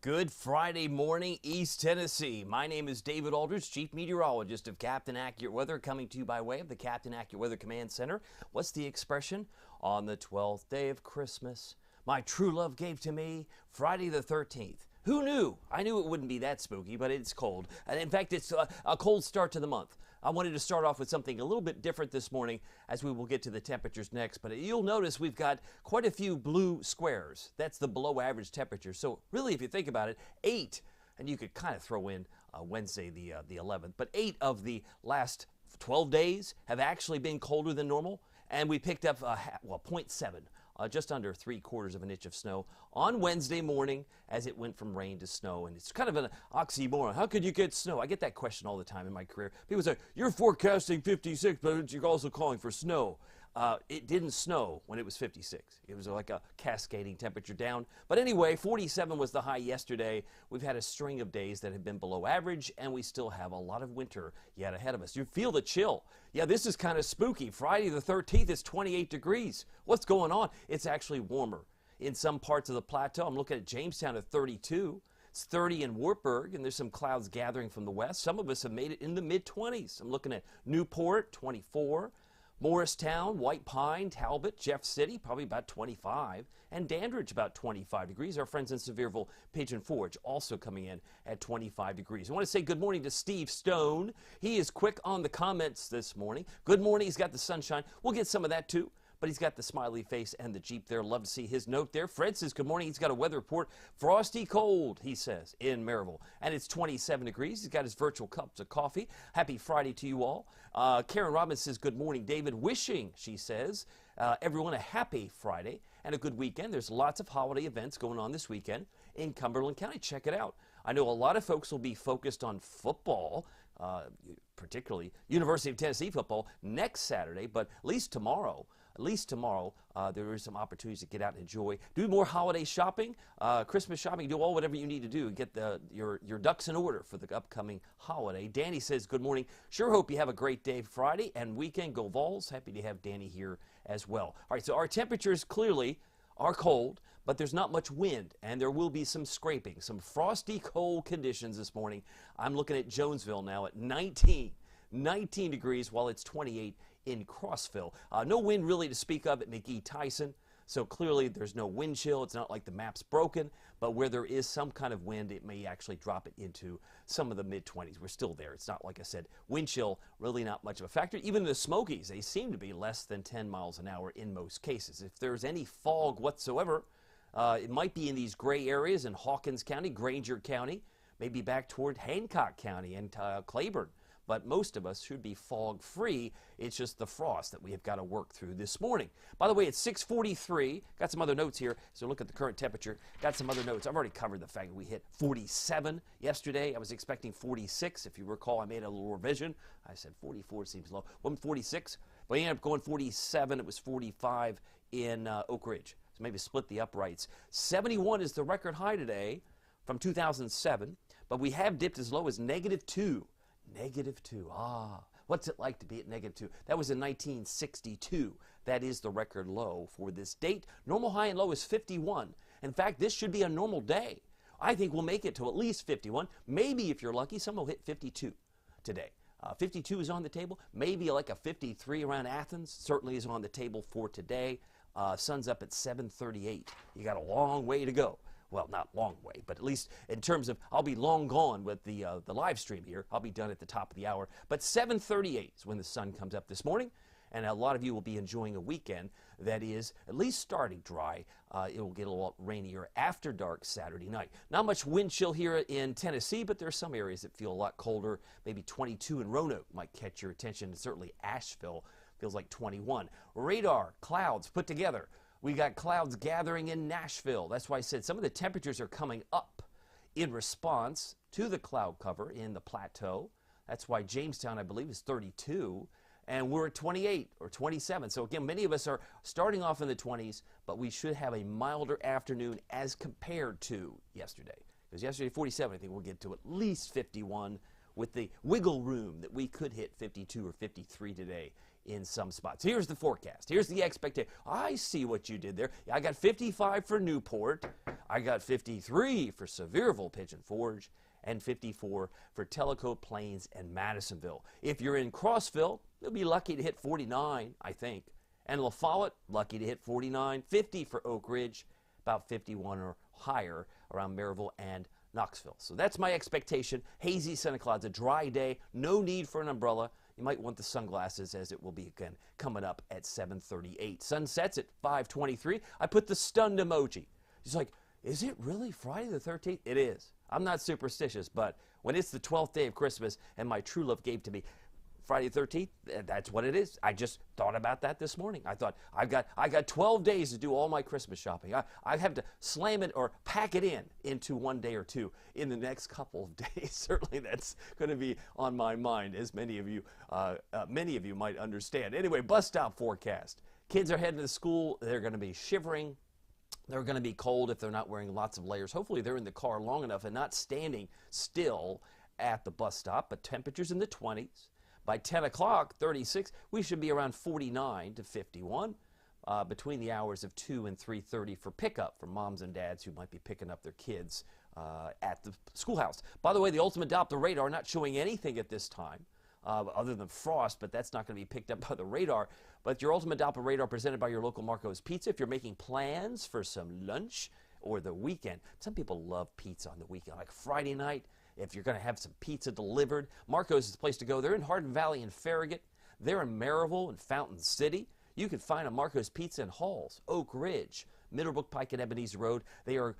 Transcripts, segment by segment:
Good Friday morning, East Tennessee. My name is David Aldridge, Chief Meteorologist of Captain Accurate Weather, coming to you by way of the Captain Accurate Weather Command Center. What's the expression? On the 12th day of Christmas, my true love gave to me Friday the 13th. Who knew? I knew it wouldn't be that spooky, but it's cold. And in fact, it's a cold start to the month. I wanted to start off with something a little bit different this morning, as we will get to the temperatures next. But you'll notice we've got quite a few blue squares. That's the below average temperature. So really, if you think about it, 8, and you could kind of throw in Wednesday the 11th, but 8 of the last 12 days have actually been colder than normal. And we picked up, 0.7. Just under 3/4 of an inch of snow on Wednesday morning as it went from rain to snow. And it's kind of an oxymoron. How could you get snow? I get that question all the time in my career. People say, you're forecasting 56, but you're also calling for snow. It didn't snow when it was 56. It was like a cascading temperature down. But anyway, 47 was the high yesterday. We've had a string of days that have been below average, and we still have a lot of winter yet ahead of us. You feel the chill. Yeah, this is kind of spooky. Friday the 13th is 28 degrees. What's going on? It's actually warmer in some parts of the plateau. I'm looking at Jamestown at 32. It's 30 in Wartburg, and there's some clouds gathering from the west. Some of us have made it in the mid-20s. I'm looking at Newport, 24. Morristown, White Pine, Talbot, Jeff City, probably about 25, and Dandridge about 25 degrees. Our friends in Sevierville, Pigeon Forge, also coming in at 25 degrees. I want to say good morning to Steve Stone. He is quick on the comments this morning. Good morning. He's got the sunshine. We'll get some of that too. But he's got the smiley face and the Jeep there. Love to see his note there. Fred says, good morning. He's got a weather report. Frosty cold, he says, in Maryville. And it's 27 degrees. He's got his virtual cups of coffee. Happy Friday to you all. Karen Robbins says, good morning, David. Wishing, she says, everyone a happy Friday and a good weekend. There's lots of holiday events going on this weekend in Cumberland County. Check it out. I know a lot of folks will be focused on football, particularly University of Tennessee football, next Saturday, but at least tomorrow, there is some opportunities to get out and enjoy. Do more holiday shopping, Christmas shopping, do all whatever you need to do. Get your ducks in order for the upcoming holiday. Danny says, good morning. Sure hope you have a great day Friday and weekend. Go Vols. Happy to have Danny here as well. All right, so our temperatures clearly are cold, but there's not much wind, and there will be some scraping, some frosty cold conditions this morning. I'm looking at Jonesville now at 19 degrees, while it's 28 in Crossville. No wind really to speak of at McGee-Tyson, so clearly there's no wind chill. It's not like the map's broken, but where there is some kind of wind, it may actually drop it into some of the mid-20s. We're still there. It's not, like I said, wind chill, really not much of a factor. Even the Smokies, they seem to be less than 10 miles an hour in most cases. If there's any fog whatsoever, it might be in these gray areas in Hawkins County, Granger County, maybe back toward Hancock County and Claiborne. But most of us should be fog-free. It's just the frost that we have got to work through this morning. By the way, it's 6:43. Got some other notes here. So look at the current temperature. Got some other notes. I've already covered the fact that we hit 47 yesterday. I was expecting 46. If you recall, I made a little revision. I said 44 seems low. 146, but I ended up going 47. It was 45 in Oak Ridge. So maybe split the uprights. 71 is the record high today from 2007, but we have dipped as low as -2. -2. What's it like to be at -2? That was in 1962. That is the record low for this date. Normal high and low is 51. In fact, this should be a normal day. I think we'll make it to at least 51. Maybe if you're lucky, some will hit 52 today. 52 is on the table. Maybe like a 53 around Athens certainly is on the table for today. Sun's up at 7:38. You got a long way to go. Well, not long way, but at least in terms of, I'll be long gone with the live stream here. I'll be done at the top of the hour. But 7:38 is when the sun comes up this morning, and a lot of you will be enjoying a weekend that is at least starting dry. It will get a little rainier after dark Saturday night. Not much wind chill here in Tennessee, but there are some areas that feel a lot colder. Maybe 22 in Roanoke might catch your attention, and certainly Asheville feels like 21. Radar, clouds put together. We got clouds gathering in Nashville. That's why I said some of the temperatures are coming up in response to the cloud cover in the plateau. That's why Jamestown, I believe, is 32, and we're at 28 or 27. So again, many of us are starting off in the 20s, but we should have a milder afternoon as compared to yesterday. Because yesterday, 47, I think we'll get to at least 51 with the wiggle room that we could hit 52 or 53 today in some spots. Here's the forecast. Here's the expectation. I see what you did there. I got 55 for Newport. I got 53 for Sevierville, Pigeon Forge, and 54 for Tellico Plains and Madisonville. If you're in Crossville, you'll be lucky to hit 49, I think. And La Follette, lucky to hit 49. 50 for Oak Ridge, about 51 or higher around Maryville and Knoxville. So that's my expectation. Hazy Santa Claus, a dry day, no need for an umbrella. You might want the sunglasses, as it will be again coming up at 7:38. Sun sets at 5:23. I put the stunned emoji. He's like, is it really Friday the 13th? It is. I'm not superstitious, but when it's the 12th day of Christmas and my true love gave to me Friday the 13th, that's what it is. I just thought about that this morning. I thought, I got 12 days to do all my Christmas shopping. I have to slam it or pack it into one day or two in the next couple of days. Certainly that's going to be on my mind, as many of you might understand. Anyway, bus stop forecast. Kids are heading to school. They're going to be shivering. They're going to be cold if they're not wearing lots of layers. Hopefully they're in the car long enough and not standing still at the bus stop, but temperatures in the 20s. By 10 o'clock, 36, we should be around 49 to 51 between the hours of 2 and 3:30 for pickup for moms and dads who might be picking up their kids at the schoolhouse. By the way, the Ultimate Doppler radar not showing anything at this time other than frost, but that's not going to be picked up by the radar. But your Ultimate Doppler radar presented by your local Marco's Pizza. If you're making plans for some lunch or the weekend, some people love pizza on the weekend, like Friday night. If you're going to have some pizza delivered, Marco's is the place to go. They're in Hardin Valley and Farragut. They're in Maryville and Fountain City. You can find a Marco's Pizza in Halls, Oak Ridge, Middlebrook Pike, and Ebenezer Road. They are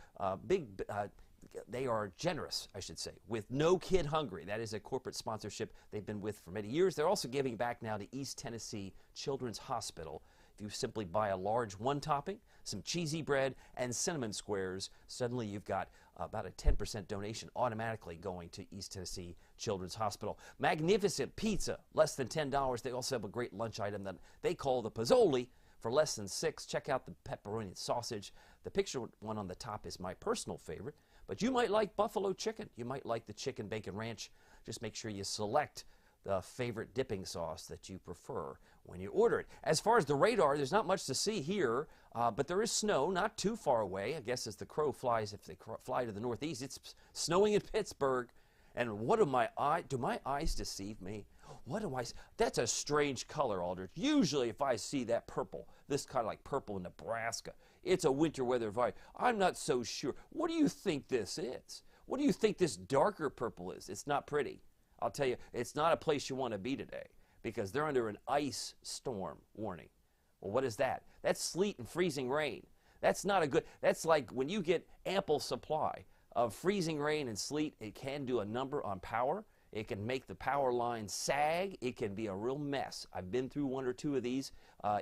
they are generous, I should say, with No Kid Hungry. That is a corporate sponsorship they've been with for many years. They're also giving back now to East Tennessee Children's Hospital. If you simply buy a large one topping, some cheesy bread, and cinnamon squares, suddenly you've got about a 10% donation automatically going to East Tennessee Children's Hospital. Magnificent pizza, less than $10. They also have a great lunch item that they call the Pozzoli for less than $6. Check out the pepperoni and sausage. The picture one on the top is my personal favorite, but you might like buffalo chicken. You might like the chicken bacon ranch. Just make sure you select the favorite dipping sauce that you prefer when you order it. As far as the radar, there's not much to see here, but there is snow not too far away. I guess as the crow flies, if they fly to the northeast, it's snowing in Pittsburgh. And what do my eyes deceive me? What do I see? That's a strange color, Aldrich. Usually if I see that purple, this kind of like purple in Nebraska, it's a winter weather variety. I'm not so sure. What do you think this is? What do you think this darker purple is? It's not pretty. I'll tell you, it's not a place you want to be today because they're under an ice storm warning. Well, what is that? That's sleet and freezing rain. That's not a good, that's like when you get ample supply of freezing rain and sleet, it can do a number on power. It can make the power lines sag. It can be a real mess. I've been through one or two of these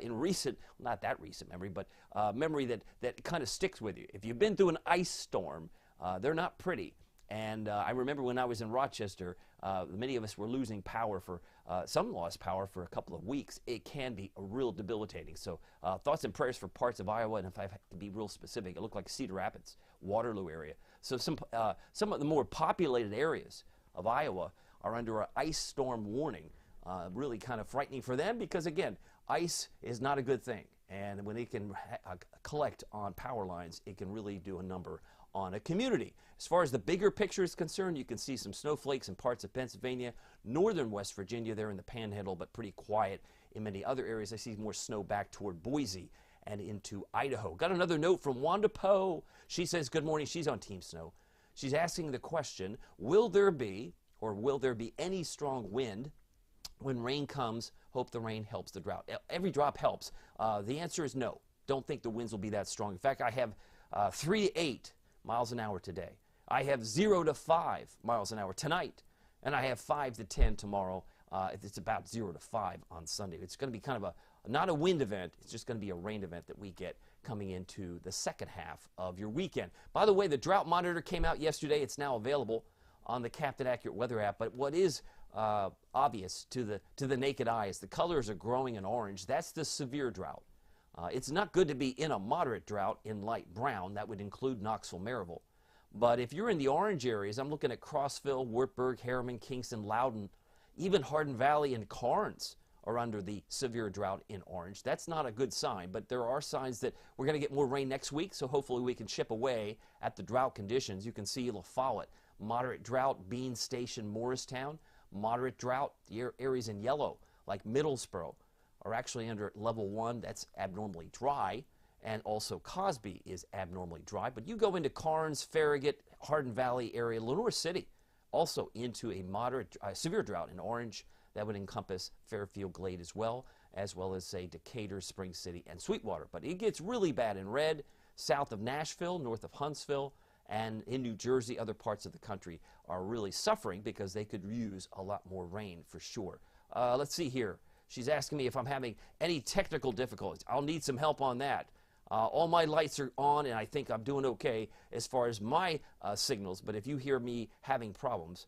in recent, not that recent memory, but memory that kind of sticks with you. If you've been through an ice storm, they're not pretty. And I remember when I was in Rochester, many of us were losing power for, some lost power for a couple of weeks. It can be real debilitating. So thoughts and prayers for parts of Iowa, and if I have to be real specific, it looked like Cedar Rapids, Waterloo area. So some of the more populated areas of Iowa are under an ice storm warning. Really kind of frightening for them because, again, ice is not a good thing. And when it can collect on power lines, it can really do a number on a community. As far as the bigger picture is concerned, you can see some snowflakes in parts of Pennsylvania, northern West Virginia. They're in the Panhandle, but pretty quiet in many other areas. I see more snow back toward Boise and into Idaho. Got another note from Wanda Poe. She says, good morning. She's on Team Snow. She's asking the question, will there be any strong wind when rain comes? Hope the rain helps the drought. Every drop helps. The answer is no. Don't think the winds will be that strong. In fact, I have 3 to 8 miles an hour today. I have 0 to 5 miles an hour tonight, and I have 5 to 10 tomorrow. It's about 0 to 5 on Sunday. It's going to be kind of not a wind event. It's just going to be a rain event that we get coming into the second half of your weekend. By the way, the drought monitor came out yesterday. It's now available on the Captain Accurate Weather app. But what is obvious to the naked eye is the colors are growing in orange. That's the severe drought. It's not good to be in a moderate drought in light brown. That would include Knoxville, Maryville. But if you're in the orange areas, I'm looking at Crossville, Wartburg, Harriman, Kingston, Loudon, even Hardin Valley and Carnes are under the severe drought in orange. That's not a good sign, but there are signs that we're going to get more rain next week, so hopefully we can chip away at the drought conditions. You can see La Follette, moderate drought, Bean Station, Morristown, moderate drought. The areas in yellow, like Middlesboro, are actually under level 1. That's abnormally dry. And also Cosby is abnormally dry. But you go into Carnes, Farragut, Hardin Valley area, Lenore City, also into a moderate, severe drought in orange. That would encompass Fairfield Glade as well as, say, Decatur, Spring City, and Sweetwater. But it gets really bad in red, south of Nashville, north of Huntsville, and in New Jersey. Other parts of the country are really suffering because they could use a lot more rain for sure. Let's see here. She's asking me if I'm having any technical difficulties. I'll need some help on that. All my lights are on, and I think I'm doing okay as far as my signals. But if you hear me having problems,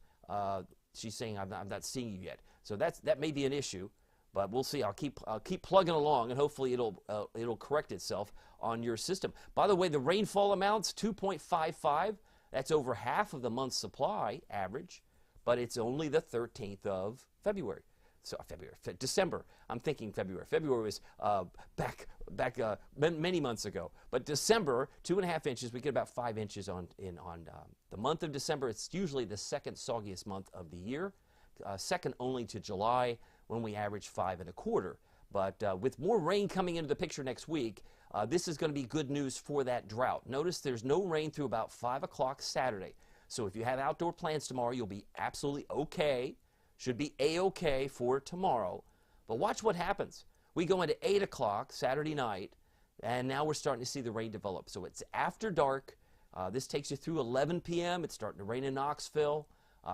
she's saying I'm not seeing you yet. So that may be an issue, but we'll see. I'll keep plugging along, and hopefully it'll correct itself on your system. By the way, the rainfall amounts 2.55. That's over half of the month's supply average, but it's only the 13th of February. So December. I'm thinking February. February was back many months ago. But December, 2.5 inches. We get about 5 inches on the month of December. It's usually the second soggiest month of the year, second only to July, when we average 5.25. But with more rain coming into the picture next week, this is going to be good news for that drought. Notice there's no rain through about 5 o'clock Saturday. So if you have outdoor plans tomorrow, you'll be absolutely okay. Should be A-okay for tomorrow. But watch what happens. We go into 8 o'clock Saturday night, and now we're starting to see the rain develop. So it's after dark. This takes you through 11 p.m. It's starting to rain in Knoxville,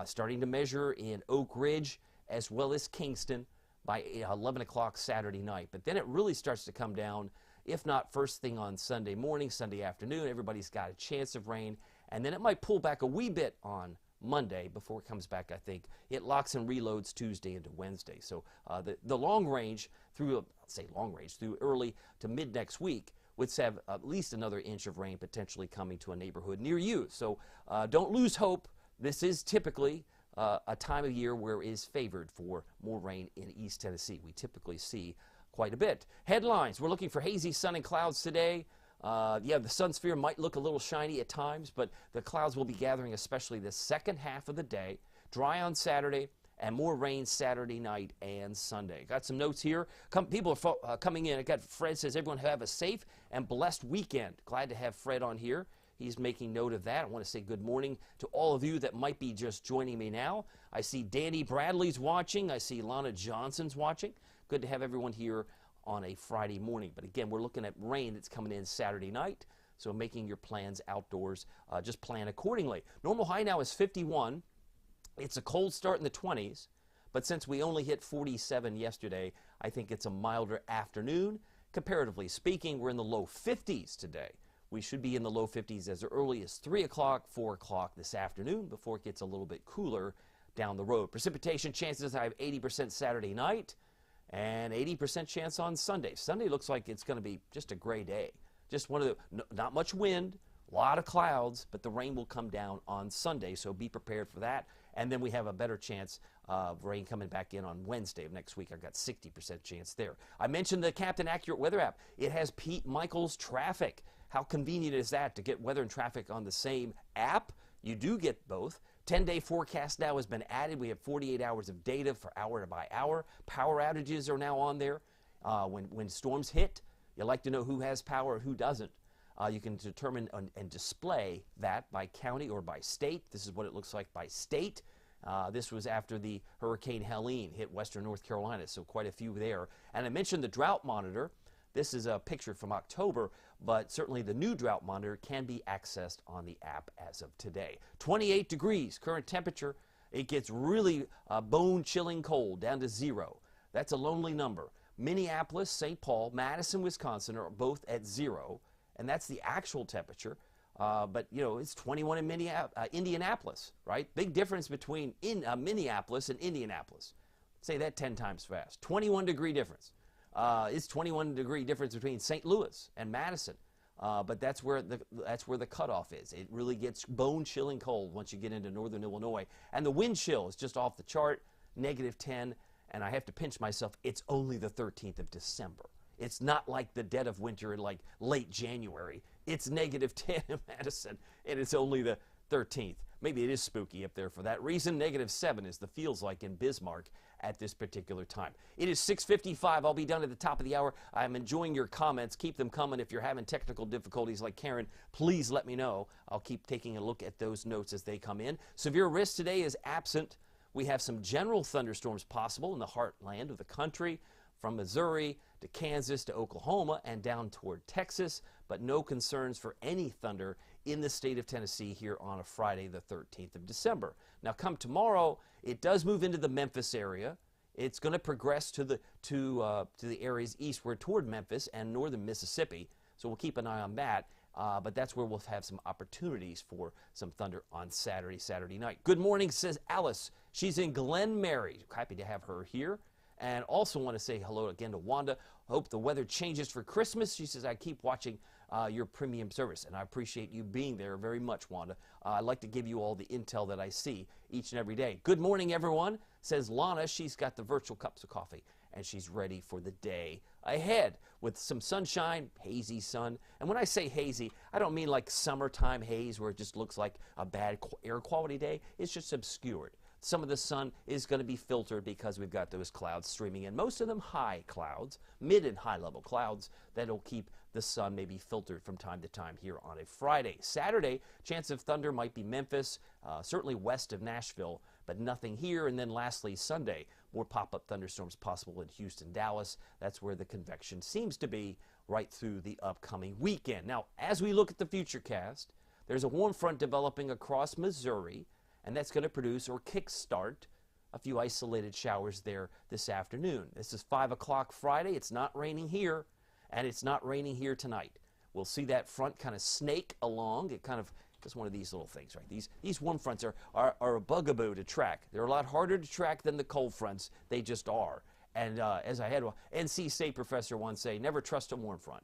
starting to measure in Oak Ridge, as well as Kingston by 11 o'clock Saturday night. But then it really starts to come down, if not first thing on Sunday morning, Sunday afternoon. Everybody's got a chance of rain. And then it might pull back a wee bit on Monday before it comes back. I think it locks and reloads Tuesday into Wednesday. So the long range through, I'll say long range, through early to mid next week would have at least another inch of rain potentially coming to a neighborhood near you. So don't lose hope. This is typically a time of year where it is favored for more rain in East Tennessee. We typically see quite a bit. Headlines: we're looking for hazy sun and clouds today. Yeah, the sun sphere might look a little shiny at times, but the clouds will be gathering especially the second half of the day. Dry on Saturday, and more rain Saturday night and Sunday. Got some notes here. People are coming in. I got Fred says, everyone have a safe and blessed weekend. Glad to have Fred on here. He's making note of that. I want to say good morning to all of you that might be just joining me now. I see Danny Bradley's watching. I see Lana Johnson's watching. Good to have everyone here on a Friday morning. But again, we're looking at rain that's coming in Saturday night, so making your plans outdoors, just plan accordingly. Normal high now is 51. It's a cold start in the 20s, but since we only hit 47 yesterday, I think it's a milder afternoon. Comparatively speaking, we're in the low 50s today. We should be in the low 50s as early as 3 o'clock, 4 o'clock this afternoon before it gets a little bit cooler down the road. Precipitation chances, I have 80% Saturday night, and 80% chance on Sunday. Sunday looks like it's going to be just a gray day. Just one of the, not much wind, a lot of clouds, but the rain will come down on Sunday, so be prepared for that. And then we have a better chance of rain coming back in on Wednesday of next week. I've got 60% chance there. I mentioned the Captain Accurate weather app. It has Pete Michaels traffic. How convenient is that to get weather and traffic on the same app? You do get both. 10-day forecast now has been added. We have 48 hours of data for hour by hour. Power outages are now on there. When storms hit, you like to know who has power and who doesn't. You can determine and display that by county or by state. This is what it looks like by state. This was after the Hurricane Helene hit western North Carolina, so quite a few there. And I mentioned the drought monitor. This is a picture from October, but certainly the new drought monitor can be accessed on the app as of today. 28 degrees, current temperature. It gets really bone-chilling cold, down to 0. That's a lonely number. Minneapolis, St. Paul, Madison, Wisconsin are both at 0, and that's the actual temperature. But, you know, it's 21 in Indianapolis, right? Big difference between Minneapolis and Indianapolis. Say that 10 times fast. 21-degree difference. It's 21-degree difference between St. Louis and Madison. But that's where the cutoff is. It really gets bone-chilling cold once you get into northern Illinois. And the wind chill is just off the chart, -10. And I have to pinch myself, it's only the 13th of December. It's not like the dead of winter in like late January. It's -10 in Madison, and it's only the 13th. Maybe it is spooky up there for that reason. -7 is the feels like in Bismarck at this particular time. It is 6:55. I'll be done at the top of the hour. I'm enjoying your comments. Keep them coming. If you're having technical difficulties like Karen, please let me know. I'll keep taking a look at those notes as they come in. Severe risk today is absent. We have some general thunderstorms possible in the heartland of the country, from Missouri to Kansas to Oklahoma and down toward Texas, but no concerns for any thunder in the state of Tennessee here on a Friday, the 13th of December. Now, come tomorrow, it does move into the Memphis area. It's going to progress to the areas eastward toward Memphis and northern Mississippi, so we'll keep an eye on that. But that's where we'll have some opportunities for some thunder on Saturday night. Good morning, says Alice. She's in Glen Mary. Happy to have her here. And also want to say hello again to Wanda. Hope the weather changes for Christmas. She says, I keep watching your premium service, and I appreciate you being there very much, Wanda. I like to give you all the intel that I see each and every day. Good morning, everyone, says Lana. She's got the virtual cups of coffee, and she's ready for the day ahead with some sunshine, hazy sun. And when I say hazy, I don't mean like summertime haze where it just looks like a bad air quality day. It's just obscured. Some of the sun is going to be filtered because we've got those clouds streaming in. Most of them high clouds, mid and high level clouds that'll keep the sun maybe filtered from time to time here on a Friday. Saturday, chance of thunder might be Memphis, certainly west of Nashville, but nothing here. And then lastly, Sunday, more pop-up thunderstorms possible in Houston, Dallas. That's where the convection seems to be right through the upcoming weekend. Now, as we look at the futurecast, there's a warm front developing across Missouri, and that's going to produce or kickstart a few isolated showers there this afternoon. This is 5 o'clock Friday. It's not raining here, and it's not raining here tonight. We'll see that front kind of snake along. It kind of is one of these little things, right? These warm fronts are a bugaboo to track. They're a lot harder to track than the cold fronts. They just are. And as I had an NC State professor once say, never trust a warm front.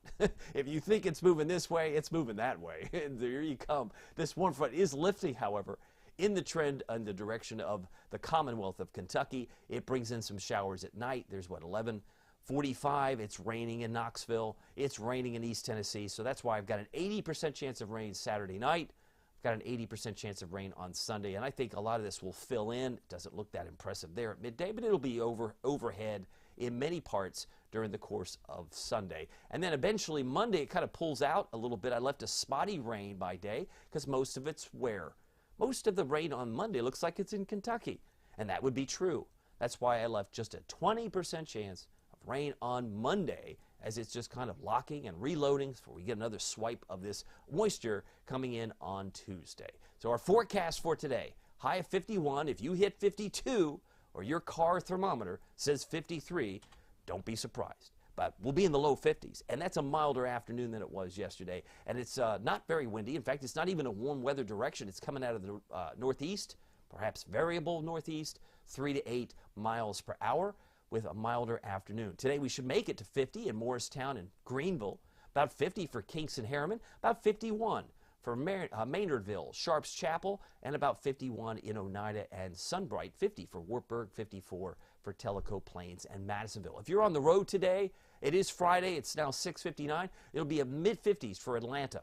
If you think it's moving this way, it's moving that way. And there you come. This warm front is lifting, however, in the trend in the direction of the Commonwealth of Kentucky. It brings in some showers at night. There's what, 11:45. It's raining in Knoxville. It's raining in East Tennessee. So that's why I've got an 80% chance of rain Saturday night. I've got an 80% chance of rain on Sunday. And I think a lot of this will fill in. It doesn't look that impressive there at midday, but it'll be overhead in many parts during the course of Sunday. And then eventually Monday, it kind of pulls out a little bit. I left a spotty rain by day because most of it's where? Most of the rain on Monday looks like it's in Kentucky, and that would be true. That's why I left just a 20% chance of rain on Monday, as it's just kind of locking and reloading before we get another swipe of this moisture coming in on Tuesday. So our forecast for today, high of 51. If you hit 52 or your car thermometer says 53, don't be surprised. But we'll be in the low 50s, and that's a milder afternoon than it was yesterday. And it's not very windy. In fact, it's not even a warm weather direction. It's coming out of the northeast, perhaps variable northeast, 3 to 8 miles per hour with a milder afternoon. Today we should make it to 50 in Morristown and Greenville, about 50 for Kingston Harriman, about 51 for Maynardville, Sharps Chapel, and about 51 in Oneida and Sunbright, 50 for Wartburg, 54 for Tellico Plains and Madisonville. If you're on the road today, it is Friday, it's now 6:59. It'll be a mid-50s for Atlanta.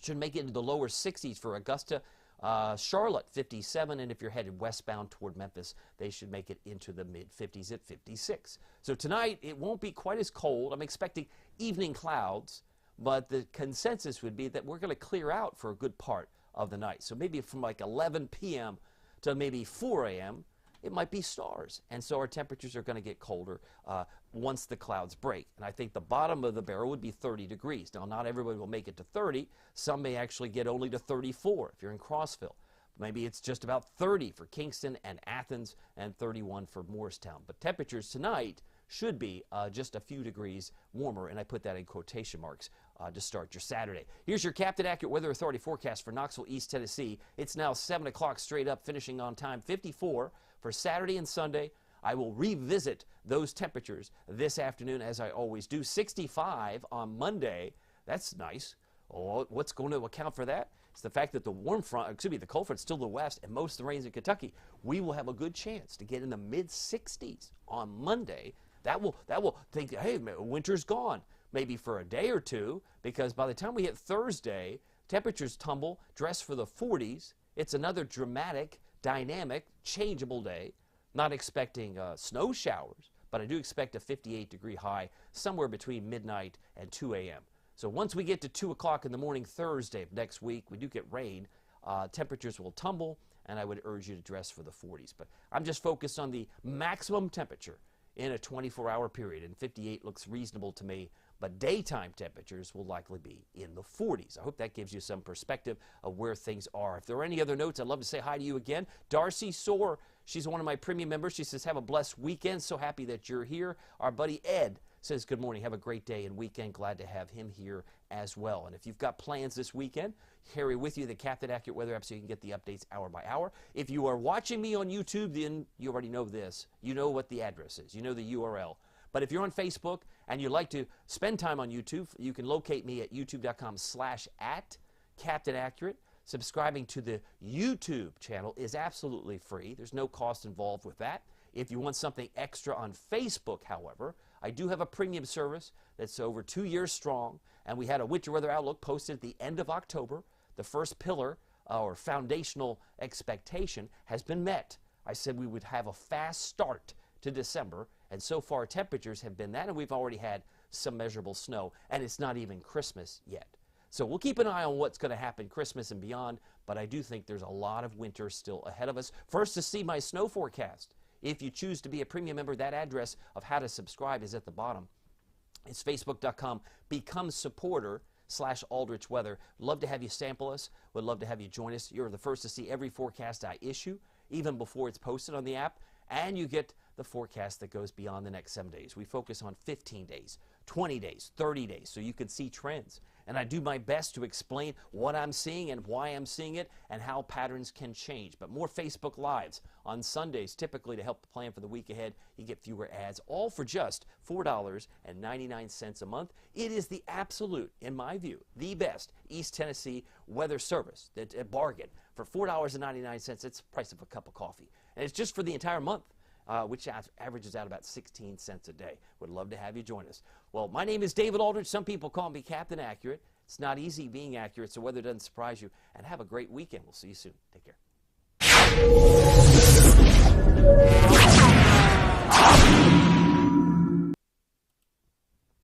Should make it into the lower 60s for Augusta, Charlotte, 57, and if you're headed westbound toward Memphis, they should make it into the mid-50s at 56. So tonight, it won't be quite as cold. I'm expecting evening clouds, but the consensus would be that we're going to clear out for a good part of the night. So maybe from like 11 p.m. to maybe 4 a.m., it might be stars. And so our temperatures are going to get colder once the clouds break. And I think the bottom of the barrel would be 30 degrees. Now, not everybody will make it to 30. Some may actually get only to 34 if you're in Crossville. Maybe it's just about 30 for Kingston and Athens and 31 for Morristown. But temperatures tonight should be just a few degrees warmer, and I put that in quotation marks to start your Saturday. Here's your Captain Accurate Weather Authority forecast for Knoxville, East Tennessee. It's now 7 o'clock straight up, finishing on time, 54 for Saturday and Sunday. I will revisit those temperatures this afternoon, as I always do. 65 on Monday. That's nice. Oh, what's going to account for that? It's the fact that the the cold front's still to the west, and most of the rain's in Kentucky. We will have a good chance to get in the mid-60s on Monday. That will think, hey, winter's gone, maybe for a day or two, because by the time we hit Thursday, temperatures tumble, dress for the 40s. It's another dramatic, dynamic, changeable day. Not expecting snow showers, but I do expect a 58-degree high somewhere between midnight and 2 a.m. So once we get to 2 o'clock in the morning Thursday of next week, we do get rain. Temperatures will tumble, and I would urge you to dress for the 40s. But I'm just focused on the maximum temperature in a 24-hour period, and 58 looks reasonable to me, but daytime temperatures will likely be in the 40s. I hope that gives you some perspective of where things are. If there are any other notes, I'd love to say hi to you again. Darcy Soar, she's one of my premium members. She says, have a blessed weekend. So happy that you're here. Our buddy Ed says, good morning. Have a great day and weekend. Glad to have him here as well. And if you've got plans this weekend, carry with you the Captain Accurate Weather app so you can get the updates hour by hour. If you are watching me on YouTube, then you already know this. You know what the address is. You know the URL. But if you're on Facebook and you'd like to spend time on YouTube, you can locate me at youtube.com/@CaptainAccurate. Subscribing to the YouTube channel is absolutely free. There's no cost involved with that. If you want something extra on Facebook, however, I do have a premium service that's over 2 years strong, and we had a winter weather outlook posted at the end of October. The first pillar or foundational expectation has been met. I said we would have a fast start to December, and so far temperatures have been that, and we've already had some measurable snow, and it's not even Christmas yet. So we'll keep an eye on what's going to happen Christmas and beyond, but I do think there's a lot of winter still ahead of us. First to see my snow forecast. If you choose to be a premium member, that address of how to subscribe is at the bottom. It's facebook.com, become supporter /Aldrich Weather. Love to have you sample us. Would love to have you join us. You're the first to see every forecast I issue, even before it's posted on the app, and you get the forecast that goes beyond the next 7 days. We focus on 15 days, 20 days, 30 days, so you can see trends. And I do my best to explain what I'm seeing and why I'm seeing it and how patterns can change. But more Facebook Lives on Sundays, typically to help plan for the week ahead. You get fewer ads, all for just $4.99 a month. It is the absolute, in my view, the best East Tennessee weather service. A bargain. For $4.99, it's the price of a cup of coffee. And it's just for the entire month. Which averages out about 16 cents a day. Would love to have you join us. Well, my name is David Aldrich. Some people call me Captain Accurate. It's not easy being accurate, so weather doesn't surprise you. And have a great weekend. We'll see you soon. Take care.